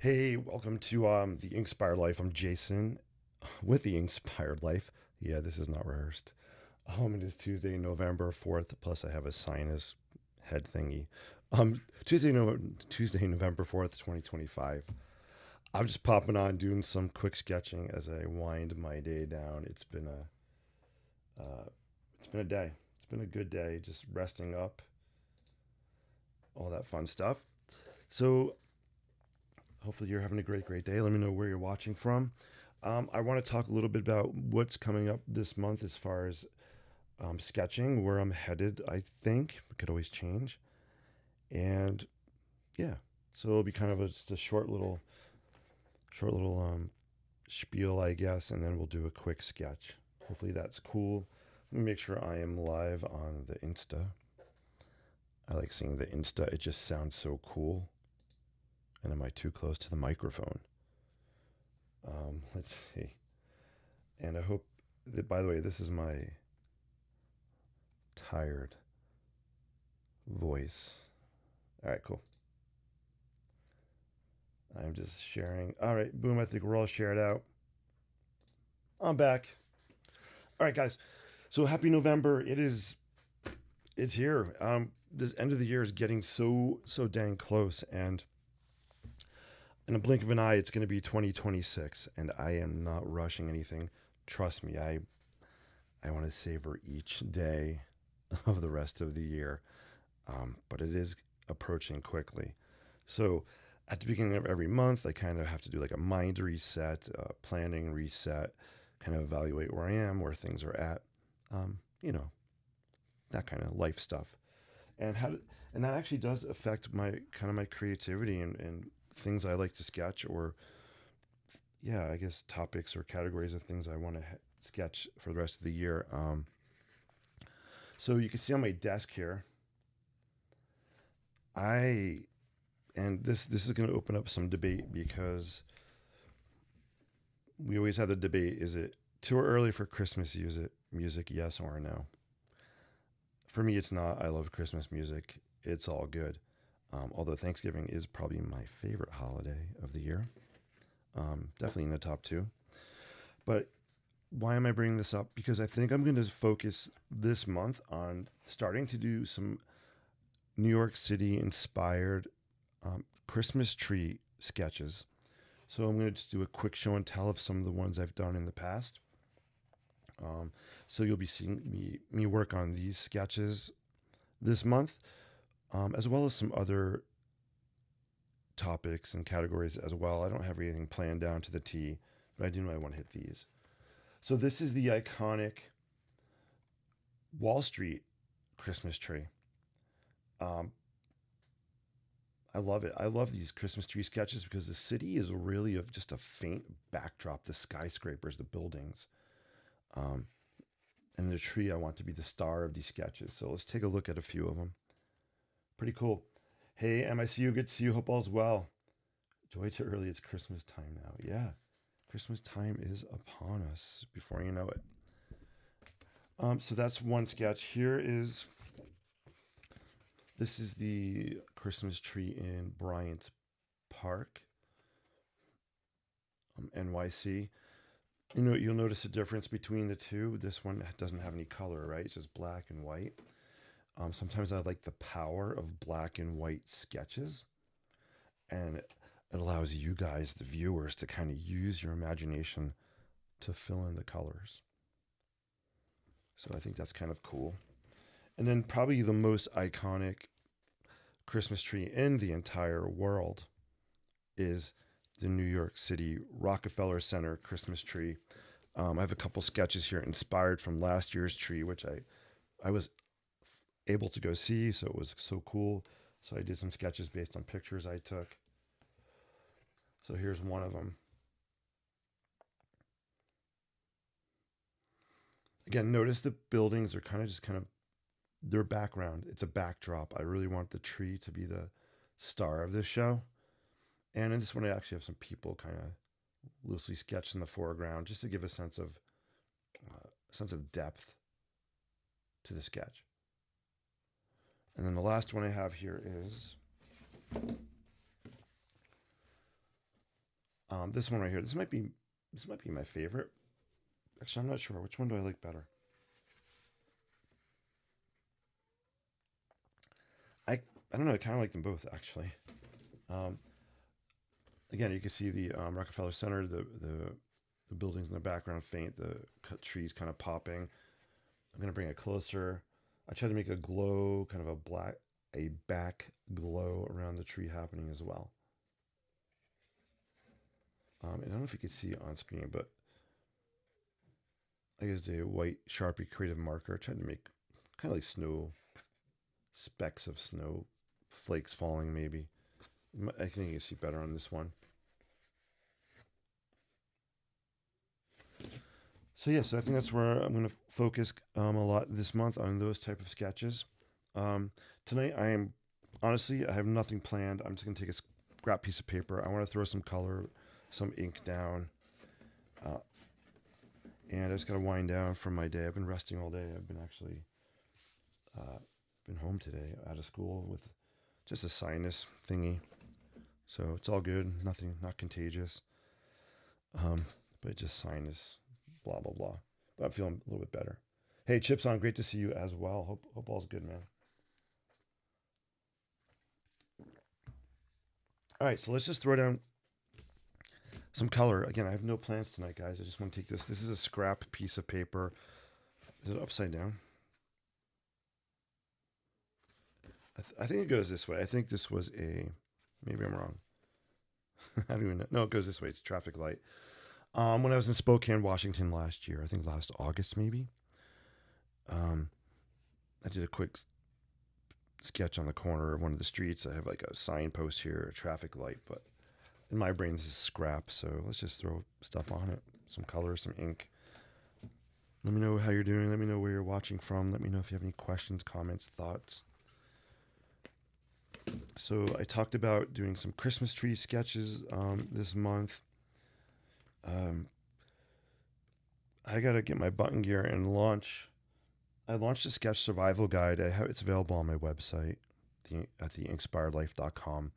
Hey, welcome to the Inspired Life. I'm Jason with the Inspired Life. Yeah, this is not rehearsed. It is Tuesday, November 4th. Plus, I have a sinus head thingy. Tuesday, November 4th, 2025. I'm just popping on, doing some quick sketching as I wind my day down. It's been a day. It's been a good day, just resting up, all that fun stuff. So hopefully you're having a great day. Let me know where you're watching from. I want to talk a little bit about what's coming up this month as far as sketching, where I'm headed. I think it could always change, and yeah, so it'll be kind of just a short little spiel, I guess, and then we'll do a quick sketch. Hopefully that's cool. Let me make sure I am live on the Insta. I like seeing the Insta. It just sounds so cool. And am I too close to the microphone? Let's see. And I hope that, by the way, this is my tired voice. All right, cool. I'm just sharing. All right, boom. I think we're all shared out. I'm back. All right, guys. So happy November. It's here. This end of the year is getting so dang close, and in a blink of an eye, it's going to be 2026, and I am not rushing anything. Trust me, I want to savor each day of the rest of the year, but it is approaching quickly. So at the beginning of every month, I kind of have to do like a mind reset, planning reset, kind of evaluate where I am, where things are at, um, you know, that kind of life stuff. And and that actually does affect my kind of my creativity and things I like to sketch, or yeah, I guess topics or categories of things I want to sketch for the rest of the year. So you can see on my desk here, I and this is going to open up some debate because we always have the debate: is it too early for Christmas music? Yes or no? For me, it's not. I love Christmas music. It's all good. Although Thanksgiving is probably my favorite holiday of the year, definitely in the top two. But why am I bringing this up? Because I think I'm going to focus this month on starting to do some New York City inspired Christmas tree sketches. So I'm going to just do a quick show and tell of some of the ones I've done in the past. Um, so you'll be seeing me work on these sketches this month, as well as some other topics and categories as well. I don't have anything planned down to the T, but I do know I want to hit these. So this is the iconic Wall Street Christmas tree. Um, I love it. I love these Christmas tree sketches because the city is really of just a faint backdrop, the skyscrapers, the buildings. Um, and the tree I want to be the star of these sketches. So let's take a look at a few of them. Pretty cool. Hey, MICU, good to see you. Hope all's well. Joy too early. It's Christmas time now. Yeah, Christmas time is upon us before you know it. So that's one sketch. This is the Christmas tree in Bryant Park, NYC. You'll notice a difference between the two. This one doesn't have any color, right? It's just black and white. Sometimes I like the power of black and white sketches, and it allows you guys, the viewers, to kind of use your imagination to fill in the colors. So I think that's kind of cool. And then probably the most iconic Christmas tree in the entire world is the New York City Rockefeller Center Christmas tree. I have a couple sketches here inspired from last year's tree, which I was able to go see, so it was so cool. So I did some sketches based on pictures I took. So here's one of them. Again, notice the buildings are kind of their background. It's a backdrop. I really want the tree to be the star of this show. And in this one, I actually have some people kind of loosely sketched in the foreground, just to give a sense of depth to the sketch. And then the last one I have here is This one right here. This might be my favorite. Actually, I'm not sure. Which one do I like better? I I don't know. I kind of like them both actually. Um, Again, you can see the Rockefeller Center, the buildings in the background faint, the trees kind of popping. I'm gonna bring it closer. I tried to make a glow, kind of a back glow around the tree happening as well. And I don't know if you can see it on screen, but I guess a white Sharpie creative marker. I tried to make kind of like snow specks of snow flakes falling, maybe. I think you can see better on this one. So yeah, so I think that's where I'm going to focus a lot this month on those type of sketches. Um, Tonight, I have nothing planned. I'm just going to take a scrap piece of paper. I want to throw some color, some ink down, uh, and I just got to wind down from my day. I've been resting all day. I've been actually uh, been home today, out of school with just a sinus thingy. So it's all good. Nothing, not contagious. Um, but just sinus, blah blah blah. But I'm feeling a little bit better. Hey, Chips on, great to see you as well. Hope all's good, man. All right, so let's just throw down some color. Again, I have no plans tonight, guys. I just want to take this. This is a scrap piece of paper. Is it upside down? I think it goes this way. I think this was a. Maybe I'm wrong. I don't even know. No, it goes this way. It's a traffic light. When I was in Spokane, Washington last year, I think last August maybe, um, I did a quick sketch on the corner of one of the streets. I have like a signpost here, a traffic light, but in my brain this is scrap, so let's just throw stuff on it. Some color, some ink. Let me know how you're doing. Let me know where you're watching from. Let me know if you have any questions, comments, thoughts. So I talked about doing some Christmas tree sketches this month. Um, I gotta get my button gear and launch. I launched a sketch survival guide. It's available on my website, at theinspiredlife.com.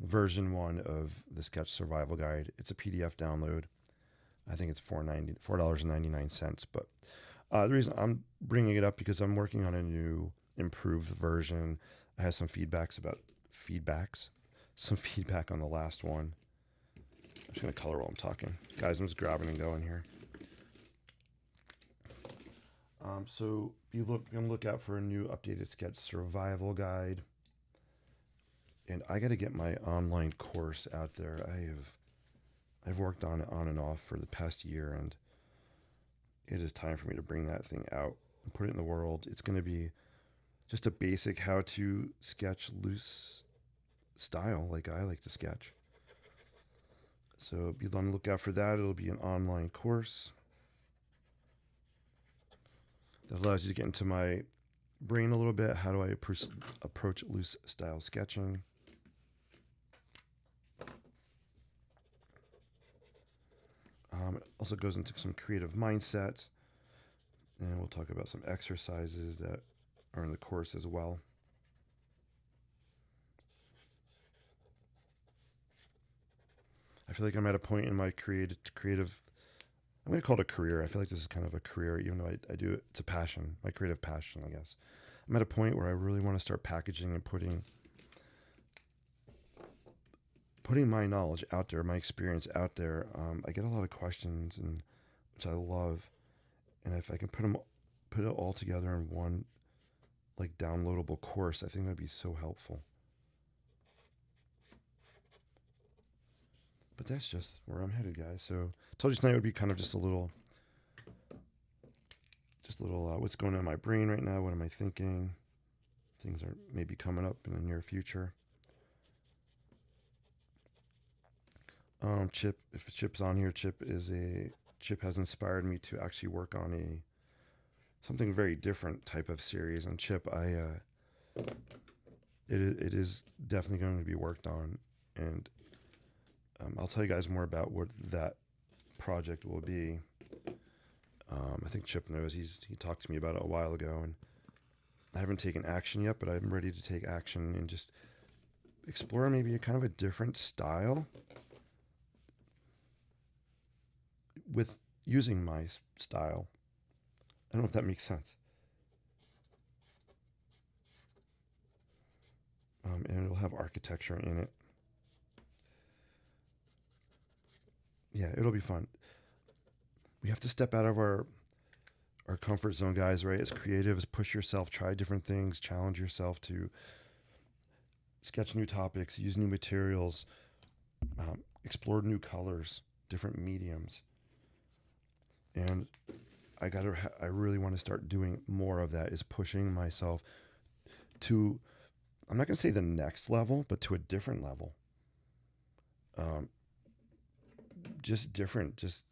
Version 1 of the sketch survival guide. It's a PDF download. I think it's $4.99. But the reason I'm bringing it up because I'm working on a new improved version. I have some feedback on the last one. I'm just gonna color while I'm talking, guys. I'm just grabbing and going here. So gonna look out for a new updated sketch survival guide, and I got to get my online course out there. I've worked on it on and off for the past year, and it is time for me to bring that thing out and put it in the world. It's going to be just a basic how to sketch loose style like I like to sketch. So be on the lookout for that. It'll be an online course that allows you to get into my brain a little bit. How do I approach loose style sketching? It also goes into some creative mindset, and we'll talk about some exercises that are in the course as well. I feel like I'm at a point in my creative. I'm going to call it a career. I feel like this is kind of a career, even though I do it. It's a passion, my creative passion, I guess. I'm at a point where I really want to start packaging and putting my knowledge out there, my experience out there. I get a lot of questions, and which I love, and if I can put it all together in one like downloadable course, I think that'd be so helpful. But that's just where I'm headed, guys. So I told you tonight would be kind of just a little what's going on in my brain right now. What am I thinking? Things are maybe coming up in the near future. Chip, if Chip's on here, Chip has inspired me to actually work on something very different type of series. And Chip, it is definitely going to be worked on, and I'll tell you guys more about what that project will be. I think Chip knows. He talked to me about it a while ago, and I haven't taken action yet, but I'm ready to take action and just explore maybe a kind of a different style. with using my style. I don't know if that makes sense. And it'll have architecture in it. Yeah, it'll be fun. We have to step out of our comfort zone, guys, right? As creatives, push yourself, try different things, challenge yourself to sketch new topics, use new materials, explore new colors, different mediums. And I really want to start doing more of that, is pushing myself to, I'm not going to say the next level, but to a different level. Just different, just,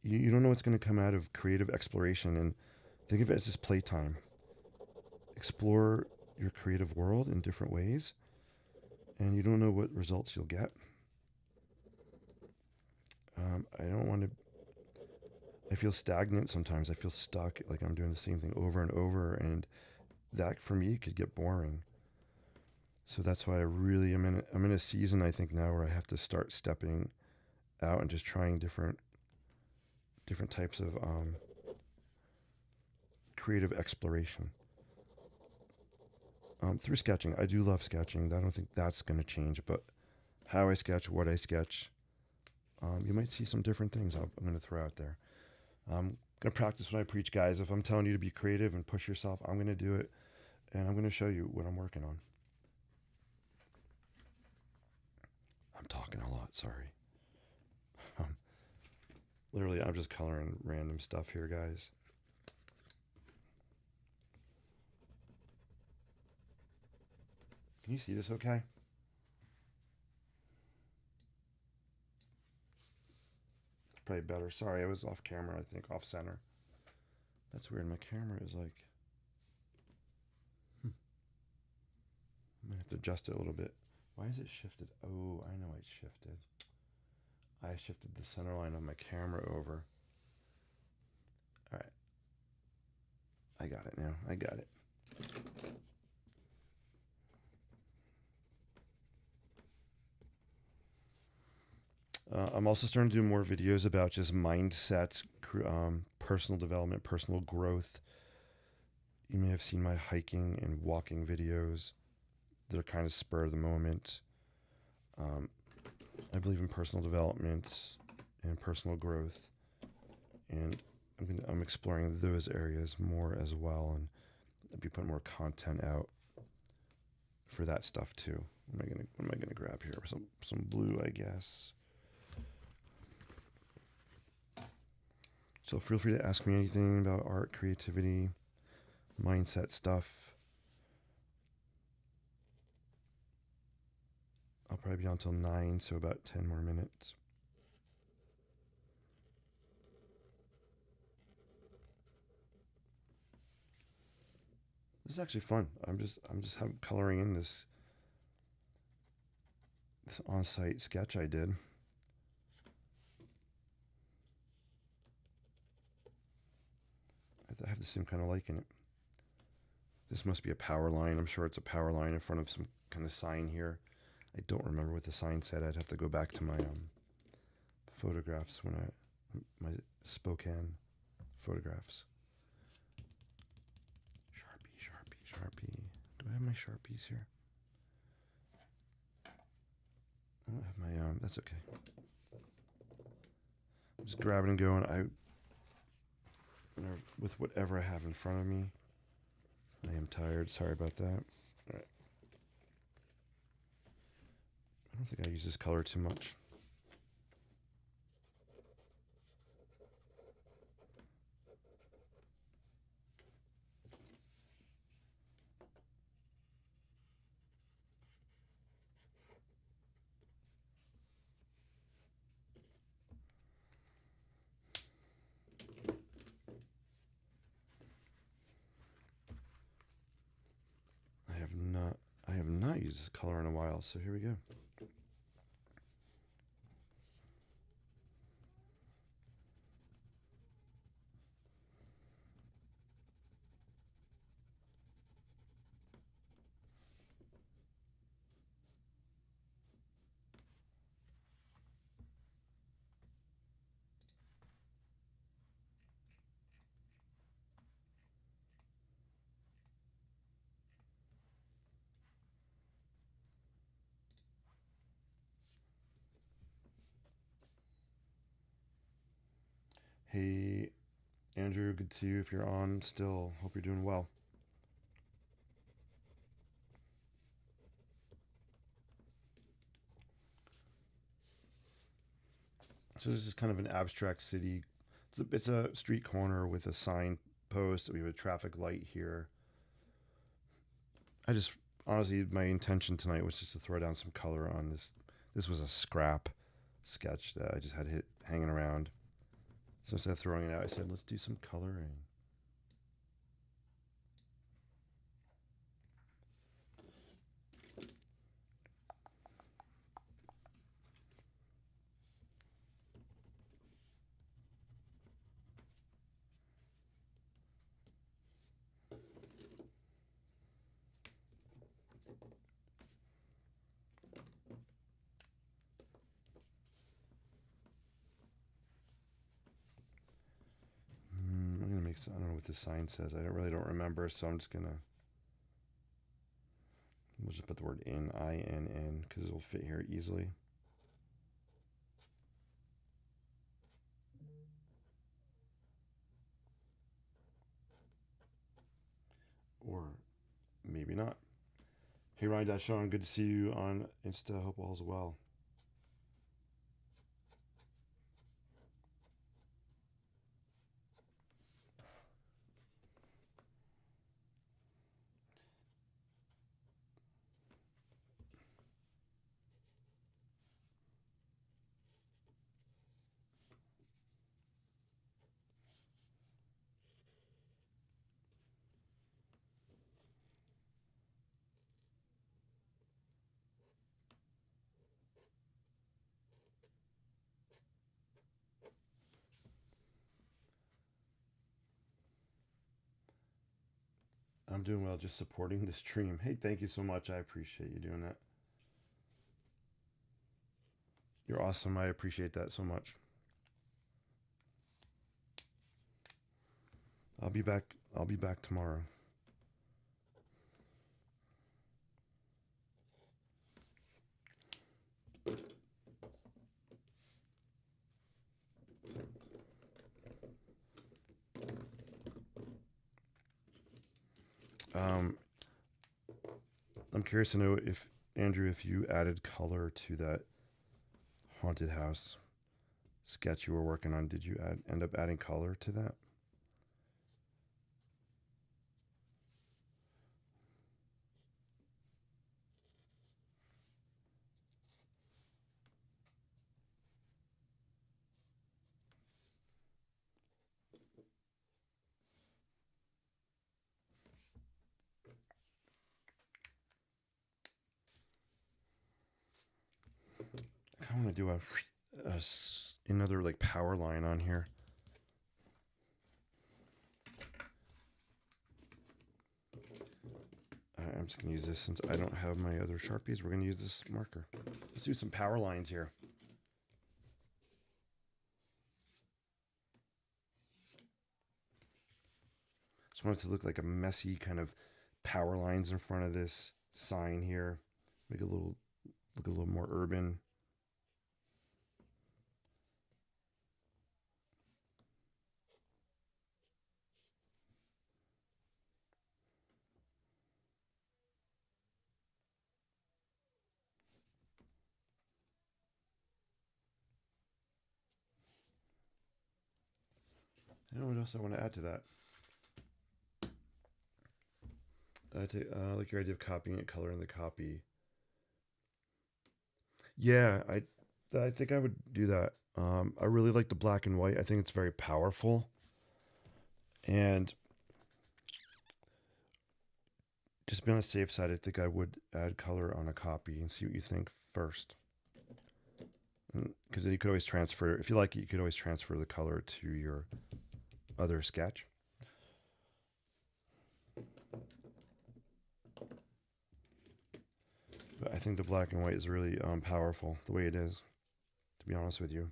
you don't know what's going to come out of creative exploration, and think of it as just playtime. Explore your creative world in different ways, and you don't know what results you'll get. I don't want to, I feel stagnant sometimes. I feel stuck, like I'm doing the same thing over and over, and that for me could get boring. So that's why I'm in a season, I think, now where I have to start stepping out and just trying different types of creative exploration through sketching. I do love sketching. I don't think that's going to change, but how I sketch, what I sketch, you might see some different things I'm going to throw out there. I'm going to practice what I preach, guys. If I'm telling you to be creative and push yourself, I'm going to do it, and I'm going to show you what I'm working on. I'm talking a lot, sorry. Literally, I'm just coloring random stuff here, guys. Can you see this okay? It's probably better. Sorry, I was off camera, I think, off center. That's weird. My camera is like... I might have to adjust it a little bit. Why is it shifted? Oh, I know it's shifted. I shifted the center line of my camera over. All right. I got it now. I got it. I'm also starting to do more videos about just mindset, personal development, personal growth. You may have seen my hiking and walking videos. They're kind of spur of the moment. I believe in personal development and personal growth, and I'm exploring those areas more as well, and I'll be putting more content out for that stuff too. What am I gonna grab here? Some blue, I guess. So feel free to ask me anything about art, creativity, mindset stuff. I'll probably be on till 9, so about 10 more minutes. This is actually fun. I'm just coloring in this on-site sketch I did. I have the same kind of like in it. This must be a power line. I'm sure it's a power line in front of some kind of sign here. I don't remember what the sign said. I'd have to go back to my photographs my Spokane photographs. Sharpie. Do I have my Sharpies here? I don't have my that's okay. I'm just grabbing and going. With whatever I have in front of me. I am tired. Sorry about that. All right. I don't think I use this color too much. I have not used this color in a while, so here we go. Hey, Andrew, good to see you if you're on still. Hope you're doing well. So this is kind of an abstract city. It's a street corner with a sign post. We have a traffic light here. I just honestly, my intention tonight was just to throw down some color on this. This was a scrap sketch that I just had hit hanging around. So instead of throwing it out, I said, let's do some coloring. I'm gonna make. I don't know what this sign says. I don't remember. So I'm just gonna. We'll just put the word in, INN, because it'll fit here easily. Or maybe not. Hey, Ryan Sean, good to see you on Insta. Hope all's well. I'm doing well, just supporting the stream. Hey, thank you so much. I appreciate you doing that. You're awesome. I appreciate that so much. I'll be back. I'll be back tomorrow. Um, I'm curious to know if Andrew, if you added color to that haunted house sketch you were working on, did you end up adding color to that? I want to do another like power line on here. I'm just gonna use this since I don't have my other Sharpies. We're gonna use this marker. Let's do some power lines here. Just want it to look like a messy kind of power lines in front of this sign here. Make it look a little more urban. I don't know what else I want to add to that. I like your idea of copying it, color in the copy. Yeah, I think I would do that. I really like the black and white. I think it's very powerful. And just be on the safe side, I think I would add color on a copy and see what you think first. Because then you could always transfer, if you like it, you could always transfer the color to your other sketch. But I think the black and white is really powerful the way it is, to be honest with you.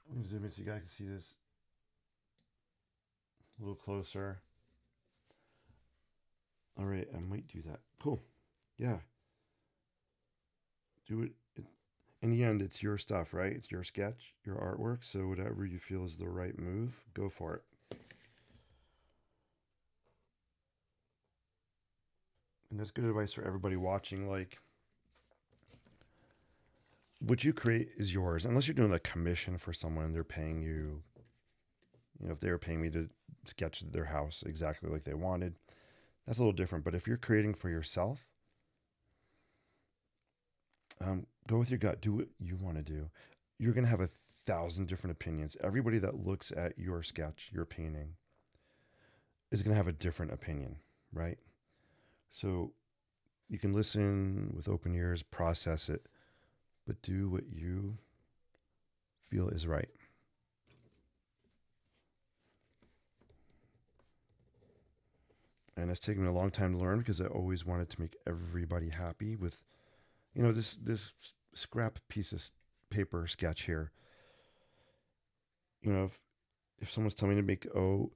Let me zoom in so you guys can see this a little closer. All right, I might do that. Cool. Yeah. Do it. In the end, it's your stuff, right? It's your sketch, your artwork. So whatever you feel is the right move, go for it. And that's good advice for everybody watching. Like, what you create is yours, unless you're doing a commission for someone. They're paying you. You know, if they were paying me to sketch their house exactly like they wanted, that's a little different. But if you're creating for yourself, go with your gut. Do what you want to do. You're going to have 1,000 different opinions. Everybody that looks at your sketch, your painting, is going to have a different opinion, right? So you can listen with open ears, process it, but do what you feel is right. And it's taken me a long time to learn because I always wanted to make everybody happy with, you know, this scrap piece of paper sketch here. You know, if someone's telling me to make, oh,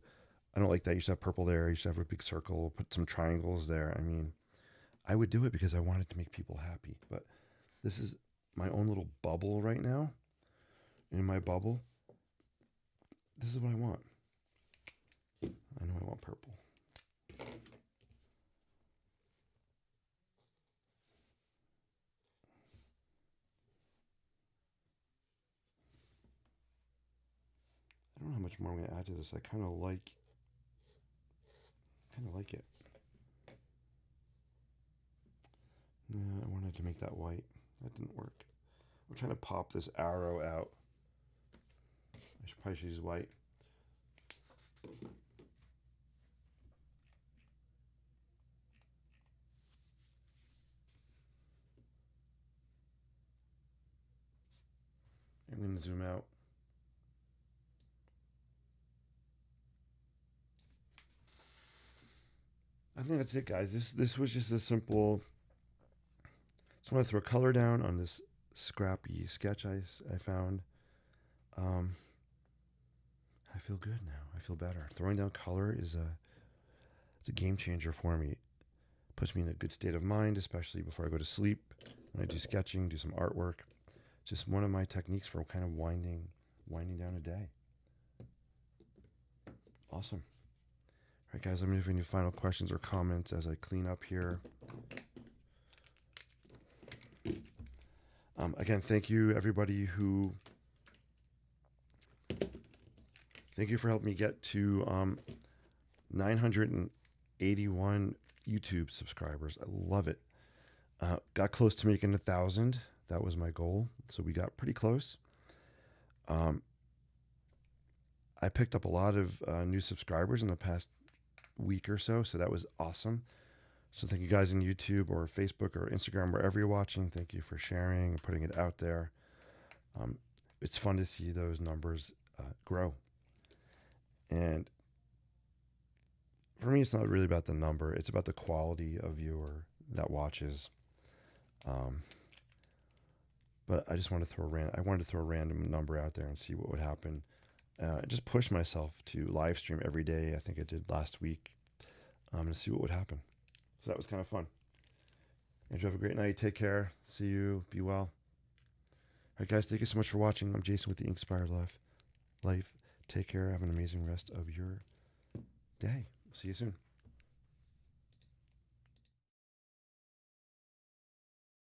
I don't like that. You should have purple there. You should have a big circle. Put some triangles there. I mean, I would do it because I wanted to make people happy. But this is my own little bubble right now. In my bubble, this is what I want. I know I want purple. I don't know how much more I'm going to add to this. I kind of like it. No, I wanted to make that white. That didn't work. I'm trying to pop this arrow out. I should probably use white. I'm going to zoom out. I think that's it, guys. This was just a simple. Just want to throw color down on this scrappy sketch I found. I feel good now. I feel better. Throwing down color it's a game changer for me. It puts me in a good state of mind, especially before I go to sleep. When I do sketching, do some artwork. Just one of my techniques for kind of winding down a day. Awesome. All right, guys, let me know if any final questions or comments as I clean up here. Again, thank you, everybody who. Thank you for helping me get to 981 YouTube subscribers. I love it. Got close to making 1,000. That was my goal. So we got pretty close. I picked up a lot of new subscribers in the past week or so. So that was awesome. So thank you guys on YouTube or Facebook or Instagram, wherever you're watching. Thank you for sharing and putting it out there. It's fun to see those numbers grow. And for me, it's not really about the number. It's about the quality of viewer that watches. But I just wanted to throw a random number out there and see what would happen. Just push myself to live stream every day. I think I did last week, and see what would happen. So that was kind of fun. And you have a great night. Take care. See you. Be well. All right, guys. Thank you so much for watching. I'm Jason with the Inspired Life. Take care. Have an amazing rest of your day. See you soon.